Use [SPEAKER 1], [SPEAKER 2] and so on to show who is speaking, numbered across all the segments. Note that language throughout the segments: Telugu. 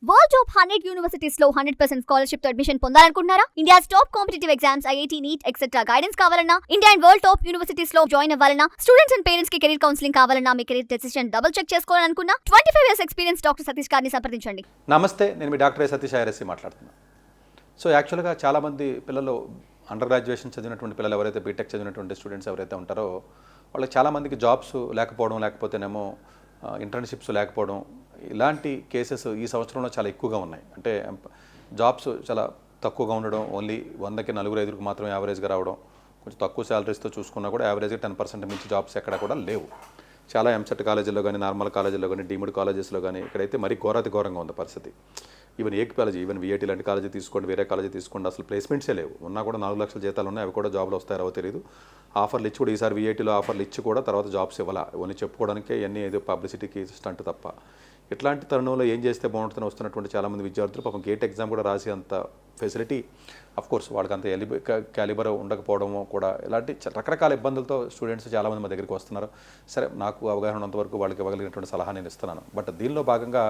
[SPEAKER 1] వరల్డ్ టాప్ 100 యూనివర్సిటీస్ లో 100% స్కాలర్షిప్ తో అడ్మిషన్ పొందాలనుకుంటున్నారా? India's top competitive exams, IIT, NEET etcetera guidance కావాలన్నా, India and world top universities లో జాయిన్ అవ్వాలన్నా, స్టూడెంట్స్ అండ్ పేరెంట్స్ కి కెరీర్ కౌన్సిలింగ్ కావాలన్నా, మీ కెరీర్ డెసిషన్ డబుల్ చెక్ చేసుకోవాలనుకున్నా 25 ఇయర్స్ ఎక్స్పీరియన్స్ డాక్టర్ సతీష్ గారిని సంప్రదించండి.
[SPEAKER 2] నమస్తే, నేను మీ డాక్టర్ సతీష్ ఐఆర్ఎస్సి మాట్లాడుతున్నాను. సో యాక్చువల్గా చాలామంది పిల్లలు అండర్ గ్రాడ్యుయేషన్ చదివినటువంటి పిల్లలు ఎవరైతే బీటెక్ చదివినటువంటి స్టూడెంట్స్ ఎవరైతే ఉంటారో వాళ్ళకి చాలామందికి జాబ్స్ లేకపోవడం, లేకపోతేనేమో ఇంటర్న్షిప్స్ లేకపోవడం, ఇలాంటి కేసెస్ ఈ సంవత్సరంలో చాలా ఎక్కువగా ఉన్నాయి. అంటే జాబ్స్ చాలా తక్కువగా ఉండడం, ఓన్లీ 100కి 4-5కి మాత్రమే యావరేజ్గా రావడం, కొంచెం తక్కువ శాలరీస్తో చూసుకున్నా కూడా యావరేజ్గా 10% మించి జాబ్స్ ఎక్కడ కూడా లేవు. చాలా ఎంసెట్ కాలేజీల్లో కానీ, నార్మల్ కాలేజీల్లో కానీ, డీమ్డ్ కాలేజెస్లో కానీ ఇక్కడైతే మరీ ఘోరంగా ఉంది పరిస్థితి. ఈవెన్ ఏక్ కాలేజీ, ఈవెన్ విఐటీ లాంటి కాలేజీ తీసుకోండి, వేరే కాలేజీ తీసుకోండి, అసలు ప్లేస్మెంట్సే లేవు. ఉన్నా కూడా 4 లక్షల జీతాలు ఉన్నాయి, అవి కూడా జాబ్లు వస్తారో తెలియదు. ఆఫర్లు ఇచ్చి కూడా ఈసారి విఐటీలో ఆఫర్లు ఇచ్చి కూడా తర్వాత జాబ్స్ ఇవ్వాలా, ఓన్లీ చెప్పుకోవడానికే ఇవన్నీ ఏదో పబ్లిసిటీకి స్టంట్ తప్ప. ఇట్లాంటి తరుణంలో ఏం చేస్తే బాగుంటుందని వస్తున్నటువంటి చాలామంది విద్యార్థులు పాపం గేట్ ఎగ్జామ్ కూడా రాసి అంత ఫెసిలిటీ, కోర్స్ వాళ్ళకి అంత క్యాలిబర్ ఉండకపోవడము కూడా, ఇలాంటి రకరకాల ఇబ్బందులతో స్టూడెంట్స్ చాలామంది మా దగ్గరికి వస్తున్నారు. సరే, నాకు అవగాహన ఉన్నంతవరకు వాళ్ళకి ఇవ్వగలిగినటువంటి సలహా నేను ఇస్తున్నాను. బట్ దీనిలో భాగంగా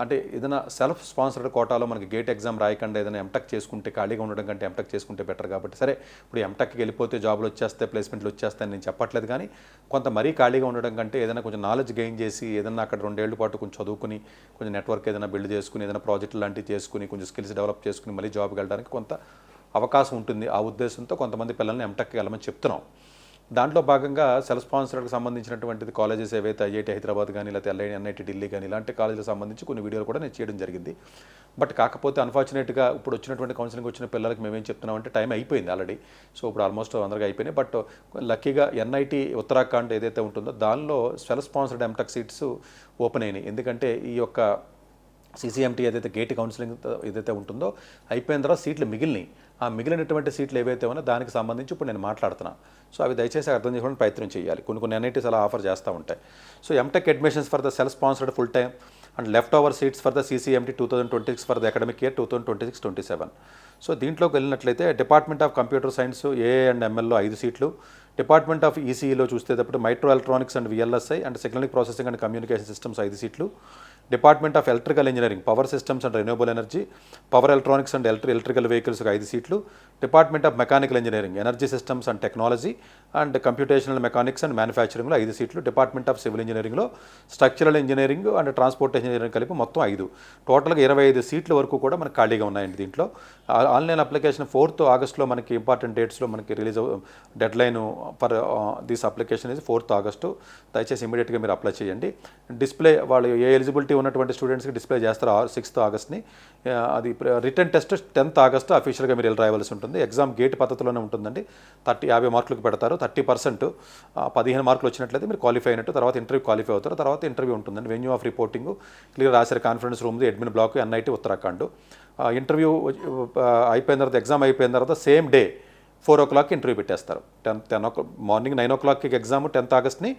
[SPEAKER 2] అంటే ఏదైనా సెల్ఫ్ స్పాన్సర్డ్ కోటాలో మనకి గేట్ ఎగ్జామ్ రాయకుండా ఏదైనా ఎంటెక్ చేసుకుంటే, ఖాళీగా ఉండడం కంటే ఎంటెక్ చేసుకుంటే బెటర్. కాబట్టి సరే, ఇప్పుడు ఎంటెక్కి వెళ్ళిపోతే జాబ్లు వచ్చేస్తే, ప్లేస్మెంట్లు వచ్చేస్తాయని నేను చెప్పట్లేదు. కానీ కొంత మరీ ఖాళీగా ఉండడం కంటే ఏదైనా కొంచెం నాలెడ్జ్ గెయిన్ చేసి, ఏదైనా అక్కడ 2 ఏళ్ల పాటు కొంచెం చదువుకుని, కొంచెం నెట్వర్క్ ఏదైనా బిల్డ్ చేసుకుని, ఏదైనా ప్రాజెక్టులు లాంటివి చేసుకుని, కొంచెం స్కిల్స్ డెవలప్ చేసుకుని మళ్ళీ జాబ్కి వెళ్ళడానికి కొంత అవకాశం ఉంటుంది. ఆ ఉద్దేశంతో కొంతమంది పిల్లల్ని ఎంటెక్కి వెళ్ళమని చెప్తున్నాం. దాంట్లో భాగంగా సెల్ఫ్ స్పాన్సర్డ్కి సంబంధించినటువంటిది కాలేజెస్ ఏవైతే ఐఐటి హైదరాబాద్ కానీ, లేకపోతే ఎన్ఐటి ఢిల్లీ కానీ, ఇలాంటి కాలేజీలకు సంబంధించి కొన్ని వీడియోలు కూడా నేను చేయడం జరిగింది. బట్ కాకపోతే అన్ఫార్చునేట్గా ఇప్పుడు వచ్చినటువంటి కౌన్సిలింగ్ వచ్చిన పిల్లలకి మేమేం చెప్తున్నామంటే టైం అయిపోయింది ఆల్రెడీ. సో ఇప్పుడు ఆల్మోస్ట్ అందరికీ అయిపోయినాయి. బట్ లక్కీగా ఎన్ఐటి ఉత్తరాఖండ్ ఏదైతే ఉంటుందో దానిలో self sponsored MTech seats open అయినాయి. ఎందుకంటే ఈ యొక్క సిసిఎంటీ ఏదైతే గేట్ కౌన్సిలింగ్ ఏదైతే ఉంటుందో అయిపోయిన తర్వాత సీట్లు మిగిలినాయి. ఆ మిగిలినటువంటి సీట్లు ఏవైతే ఉన్నాయో దానికి సంబంధించి ఇప్పుడు నేను మాట్లాడుతున్నాను. సో అవి దయచేసి అర్థం చేసుకోవడానికి ప్రయత్నం చేయాలి. కొన్ని ఎన్ఐటీస్ అలా ఆఫర్ చేస్తూ ఉంటాయి. So MTech admissions for the self sponsored full time and left over seats for the CCMT 2026 for the academic year 2026-27. So దీంట్లోకి వెళ్ళినట్లయితే department of computer science AI and ఎంఎల్లో 5 సీట్లు, డిపార్ట్మెంట్ ఆఫ్ ఈసీఈలో చూసేటప్పుడు micro electronics and VLSI and signalling processing and communication systems 5 సీట్లు, department of electrical engineering power systems and renewable energy, power electronics and electrical వెహికల్స్కి 5 సీట్లు, department of mechanical engineering energy systems and technology and computational mechanics and మ్యానుఫ్యాక్చరింగ్లో 5 సీట్లు, డిపార్ట్మెంట్ ఆఫ్ సివిల్ ఇంజనీరింగ్లో structural engineering and transportation engineering కలిపి మొత్తం 5. టోటల్గా 25 సీట్ల వరకు కూడా మనకు ఖాళీగా ఉన్నాయండి. దీంట్లో ఆన్లైన్ అప్లికేషన్ 4th ఆగస్ట్లో మనకి ఇంపార్టెంట్ డేట్స్లో మనకి release dead line for this application ఇది 4th ఆగస్టు. దయచేసి ఇమీడియట్గా మీరు అప్లై చేయండి. డిస్ప్లే వాళ్ళు ఏ ఎలిజిబిలిటీ ఉన్నటువంటి స్టూడెంట్స్కి డిస్ప్లే చేస్తారు 6th ఆగస్ట్ని. అది రిటర్న్ టెస్ట్ 10th ఆగస్టు అఫీషియల్గా మీరు వెళ్ళి రాయవలసి ఉంటుంది. ఎగ్జామ్ గేట్ పద్ధతిలోనే ఉంటుందండి. 50 మార్కులకు పెడతారు. 30% 15 మార్కులు వచ్చినట్లయితే మీరు క్వాలిఫై అయినట్టు. తర్వాత ఇంటర్వ్యూ క్వాలిఫై అవుతారు. తర్వాత ఇంటర్వ్యూ ఉంటుందండి. వెన్యూ ఆఫ్ రిపోర్టింగ్ క్లియర్ రాశారు, conference room, admin block, NIT Uttarakhand. Interview అయిపోయిన తర్వాత, ఎగ్జామ్ అయిపోయిన తర్వాత సేమ్ డే 4 o'clock ఇంటర్వ్యూ పెట్టేస్తారు. మార్నింగ్ 9 o'clock ఎగ్జామ్ 10th ఆగస్ట్ని,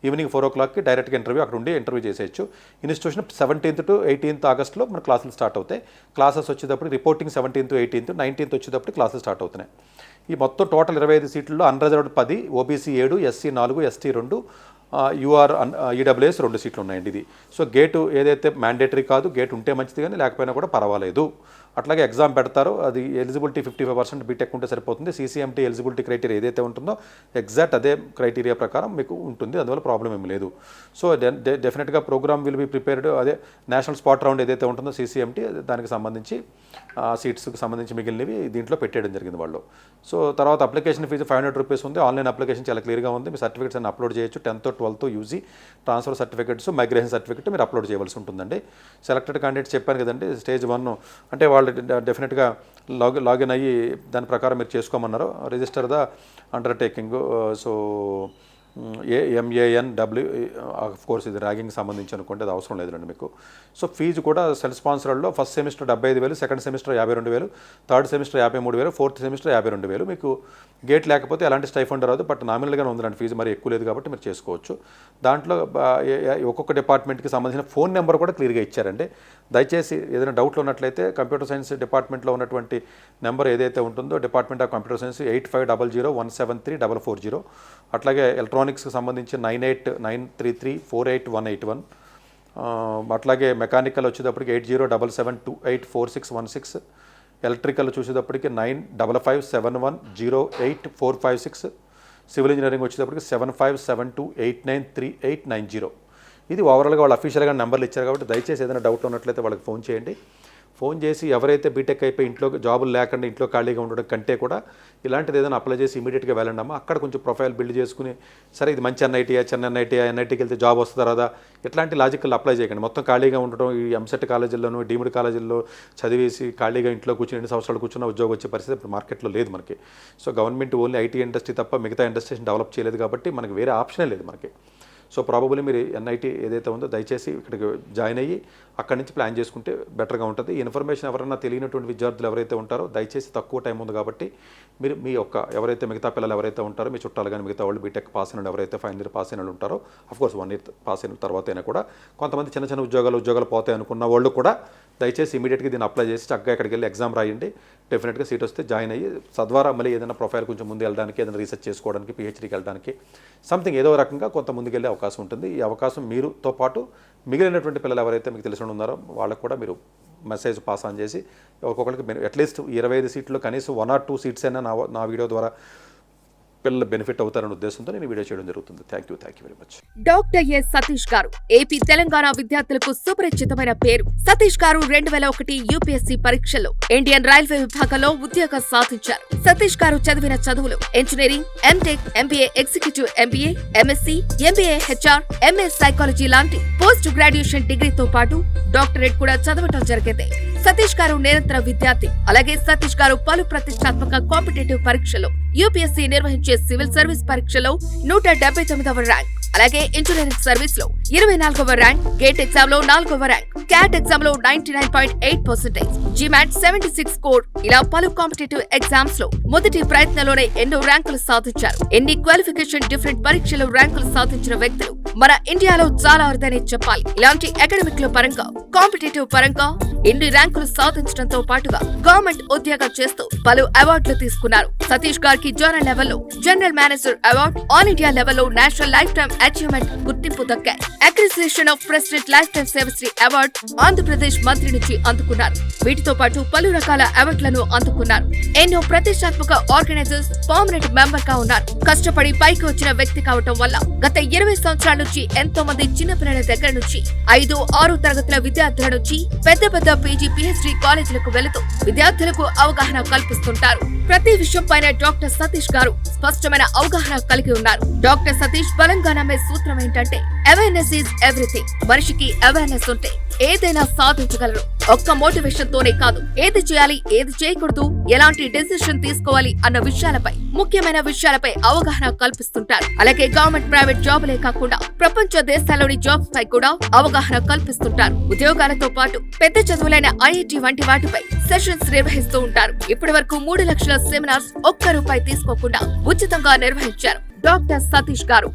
[SPEAKER 2] ఈవినింగ్ 4 o'clock డైరెక్ట్గా ఇంటర్వ్యూ అక్కడ ఉండి ఇంటర్వ్యూ చేసేయచ్చు. ఇన్స్టిట్యూషన్ 17th to 18th ఆగస్ట్లో మన క్లాసులు స్టార్ట్ అవుతాయి. క్లాసెస్ వచ్చేటప్పుడు reporting 17th to 18th, 19th వచ్చేటప్పుడు క్లాసులు స్టార్ట్ అవుతున్నాయి. ఈ మొత్తం టోటల్ 25 సీట్లలో unreserved 10, OBC 7, SC 4, ST 2, you're EWS 2 సీట్లు ఉన్నాయండి. ఇది సో గేటు ఏదైతే మ్యాండేటరీ కాదు, గేట్ ఉంటే మంచిది కానీ లేకపోయినా కూడా పర్వాలేదు. అట్లాగే ఎగ్జామ్ పెడతారు. అది ఎలిజిబిలిటీ 55% బీటెక్ ఉంటే సరిపోతుంది. సిసిఎంటీ ఎలిజిబిలిటీ క్రైటీరియా ఏదైతే ఉంటుందో ఎగ్జాక్ట్ అదే క్రైటీరియా ప్రకారం మీకు ఉంటుంది. అందువల్ల ప్రాబ్లం ఏమి లేదు. సో డెఫినెట్గా ప్రోగ్రామ్ విల్ బి ప్రిపేర్డ్. అదే నేషనల్ స్పాట్ రౌండ్ ఏదైతే ఉంటుందో సిసిఎంటీ, దానికి సంబంధించి సీట్స్కి సంబంధించి మిగిలినవి దీంట్లో పెట్టేయడం జరిగింది వాళ్ళు. సో తర్వాత అప్లికేషన్ ఫీజు 500 రూపీస్ ఉంది. ఆన్లైన్ అప్లికేషన్ చాలా క్లియర్గా ఉంది. మీ సర్టిఫికేట్స్ అన్ని అప్లోడ్ చేయొచ్చు. 10th, 12th UG transfer certificates, migration certificate మీరు అప్లోడ్ చేయవలసి ఉంటుందండి. సెలెక్టెడ్ క్యాండిడేట్స్ చెప్పాను కదండి, స్టేజ్ 1 అంటే వాళ్ళు డెఫినెట్గా లాగిన్ అయ్యి దాని ప్రకారం మీరు చేసుకోమన్నారు. Register the undertaking. So AMANW of course ఇది ర్యాగింగ్ సంబంధించి అనుకోండి, అది అవసరం లేదండి మీకు. సో ఫీజు కూడా సెల్ఫ్ స్పాన్సర్డ్లో first semester 75,000, second semester 52,000, third semester 53,000, fourth semester 52,000. మీకు గేట్ లేకపోతే ఎలాంటి స్టైఫండ్ రాదు. బట్ నామినల్గానే ఉందండి, ఫీజు మరి ఎక్కువ లేదు కాబట్టి మీరు చేసుకోవచ్చు. దాంట్లో ఒక్కొక్క డిపార్ట్మెంట్కి సంబంధించిన ఫోన్ నెంబర్ కూడా క్లియర్గా ఇచ్చారండి. దయచేసి ఏదైనా డౌట్లు ఉన్నట్లయితే కంప్యూటర్ సైన్స్ డిపార్ట్మెంట్లో ఉన్నటువంటి నెంబర్ ఏదైతే ఉంటుందో, డిపార్ట్మెంట్ ఆఫ్ కంప్యూటర్ సైన్స్ 8500173440, అట్లాగే ఎలక్ట్రానిక్స్కి సంబంధించి 9893348181, అట్లాగే మెకానికల్ వచ్చేటప్పటికి 8077784616, ఎలక్ట్రికల్ చూసేటప్పటికి 9557108456, సివిల్ ఇంజనీరింగ్ వచ్చేటప్పటికి 7572893890. ఇది ఓవరాల్గా వాళ్ళు అఫీషియల్గా నెంబర్లు ఇచ్చారు కాబట్టి దయచేసి ఏదైనా డౌట్ ఉన్నట్లయితే వాళ్ళకి ఫోన్ చేయండి. ఫోన్ చేసి ఎవరైతే బీటెక్ అయిపోయి ఇంట్లో జాబులు లేకుండా ఇంట్లో ఖాళీగా ఉండడం కంటే కూడా ఇలాంటిది ఏదైనా అప్లై చేసి ఇమీడియట్గా వెళ్ళండి అమ్మా. అక్కడ కొంచెం ప్రొఫైల్ బిల్డ్ చేసుకుని సరే ఇది మంచి ఎన్ఐటీయా, చిన్న ఎన్ఐటీకి వెళ్తే జాబ్ వస్తుందా రాదా, ఇట్లాంటి లాజికల్ అప్లై చేయకండి. మొత్తం ఖాళీగా ఉండడం, ఈ ఎంసెట్ కాలేజీల్లోనూ డీమ్డ్ కాలేజీల్లో చదివేసి ఖాళీగా ఇంట్లో కూర్చుని 2 సంవత్సరాలు కూర్చున్న ఉద్యోగం వచ్చే పరిస్థితి ఇప్పుడు మార్కెట్లో లేదు మనకి. So government only IT industry తప్ప మిగతా ఇండస్ట్రీస్ని డెవలప్ చేయలేదు కాబట్టి మనకి వేరే ఆప్షనే లేదు మనకి. సో ప్రాబబుల్లీ మీరు ఎన్ఐటీ ఏదైతే ఉందో దయచేసి ఇక్కడికి జాయిన్ అయ్యి అక్కడి నుంచి ప్లాన్ చేసుకుంటే బెటర్గా ఉంటుంది. ఈ ఇన్ఫర్మేషన్ ఎవరైనా తెలియనటువంటి విద్యార్థులు ఎవరైతే ఉంటారో దయచేసి తక్కువ టైం ఉంది కాబట్టి మీరు మీ యొక్క ఎవరైతే మిగతా పిల్లలు ఎవరైతే ఉంటారో మీ చుట్టాలు కానీ మిగతా వాళ్ళు బీటెక్ పాస్ అయిన ఎవరైతే ఫైనల్ ఇయర్ పాస్ అయిన వాళ్ళు ఉంటారో అఫ్కోర్స్ 1 ఇయర్ పాస్ అయిన తర్వాత అయినా కూడా కొంతమంది చిన్న చిన్న ఉద్యోగాలు పోతాయి అనుకున్న వాళ్ళు కూడా దయచేసి ఇమీడియట్గా దీన్ని అప్లై చేసి చక్కగా ఇక్కడికి వెళ్ళి ఎగ్జామ్ రాయండి. డెఫినెట్గా సీట్ వస్తే జాయిన్ అయ్యి తద్వారా మళ్ళీ ఏదైనా ప్రొఫైల్ కొంచెం ముందు వెళ్ళడానికి, ఏదైనా రీసెర్చ్ చేసుకోవడానికి, పిహెచ్డీకి వెళ్ళడానికి సంథింగ్ ఏదో రకంగా కొంత ముందుకెళ్ళే అవకాశం ఉంటుంది. ఈ అవకాశం మీరుతో పాటు మిగిలినటువంటి పిల్లలు ఎవరైతే మీకు తెలిసిన ఉన్నారో వాళ్ళకు కూడా మీరు మెసేజ్ పాస్ ఆన్ చేసి ఒక్కొక్కరికి అట్లీస్ట్ 25 సీట్లు కనీసం 1 or 2 సీట్స్ అయినా నా వీడియో ద్వారా పిల్లలు బెనిఫిట్ అవుతారనే ఉద్దేశంతో నేను వీడియో చేయడం జరుగుతుంది. Thank you very much.
[SPEAKER 3] Doctor yes Satish గారు ఏపీ తెలంగాణ విద్యార్థులకు సుపరిచితమైన పేరు. సతీష్ గారు 2001 యూపీఎస్సీ పరీక్షల్లో ఇండియన్ రైల్వే విభాగంలో ఉద్యోగం సాధించారు. సతీష్ గారు చదివిన చదువులు engineering, MTech, MBA executive MBA, MSc, MBA HR, MA psychology లాంటి పోస్ట్ గ్రాడ్యుయేషన్ డిగ్రీతో పాటు డాక్టరేట్ కూడా చదవటం జరిగింది. సతీష్ గారు నిరంతర విద్యార్థి. అలాగే సతీష్ గారు పలు ప్రతిష్టాత్మక కాంపిటేటివ్ పరీక్షల్లో యూపీఎస్సీ నిర్వహించే సివిల్ సర్వీస్ పరీక్షలో 179వ ర్యాంక్, అలాగే ఇంజనీరింగ్ సర్వీస్ లో 24వ ర్యాంక్, గేట్ ఎగ్జామ్ లో 4వ ర్యాంక్, క్యాట్ ఎగ్జామ్ లో 99.8%, జిమాట్ 76 స్కోర్, ఇలా పలు కాంపిటేటివ్ ఎగ్జామ్స్ లో మొదటి ప్రయత్నంలోనే ఎన్నో ర్యాంకులు సాధించారు. ఎన్ని క్వాలిఫికేషన్ డిఫరెంట్ పరీక్షలు ర్యాంకులు సాధించిన వ్యక్తులు మన ఇండియాలో చాలా అరుదనే చెప్పాలి. ఇలాంటి అకాడమిక్ లో పరంగా, కాంపిటేటివ్ పరంగా ఎన్ని ర్యాంకులు సాధించడంతో పాటుగా గవర్నమెంట్ ఉద్యోగం చేస్తూ పలు అవార్డులు తీసుకున్నారు. సతీష్ గారికి జోనల్ లెవెల్లో general manager award, all India లెవెల్లో నేషనల్ లైఫ్ టైమ్ అచీవ్మెంట్ గుర్తింపు దక్కాయి. అక్రిసియేషన్ of president life time సేవశ్రీ award Andhra Pradesh మంత్రి నుంచి అందుకున్నారు. వీటితో పాటు పలు రకాల అవార్డులను అందుకున్నారు. ఎన్నో ప్రతిష్టాత్మక ఆర్గనైజర్స్ పర్మనెంట్ మెంబర్ గా ఉన్నారు. కష్టపడి పైకి వచ్చిన వ్యక్తి కావటం వల్ల గత 20 సంవత్సరాల నుంచి ఎంతో మంది చిన్నపిల్లల దగ్గర నుంచి 5, 6 తరగతుల విద్యార్థుల నుంచి పెద్ద పెద్ద పీజీ, పిహెచ్డీ కాలేజీలకు వెళుతూ విద్యార్థులకు అవగాహన కల్పిస్తుంటారు. ప్రతి విషయం పైన డాక్టర్ సతీష్ గారు స్పష్టమైన అవగాహన కలిగి ఉన్నారు. డాక్టర్ సతీష్ బలంగా నమ్మే సూత్రం ఏంటంటే అవేర్నెస్ ఈజ్ ఎవ్రీథింగ్. మనిషికి అవేర్నెస్ ఉంటే ఏదైనా సాధించగలరు. ఒక్క మోటివేషన్ తోనే కాదు, ఏది చేయాలి, ఏది చేయకూడదు, ఎలాంటి డెసిషన్ తీసుకోవాలి అన్న విషయాలపై, ముఖ్యమైన విషయాలపై అవగాహన కల్పిస్తుంటారు. అలాగే గవర్నమెంట్, ప్రైవేట్ జాబులే కాకుండా ప్రపంచ దేశాల్లోని జాబ్స్ పై కూడా అవగాహన కల్పిస్తుంటారు. ఉద్యోగాలతో పాటు పెద్ద చదువులైన ఐఐటి వంటి వాటిపై సెషన్స్ నిర్వహిస్తూ ఉంటారు. ఇప్పటి వరకు 3 లక్షల సెమినార్స్ ఒక్క రూపాయి తీసుకోకుండా ఉచితంగా నిర్వహించారు డాక్టర్ సతీష్ గారు.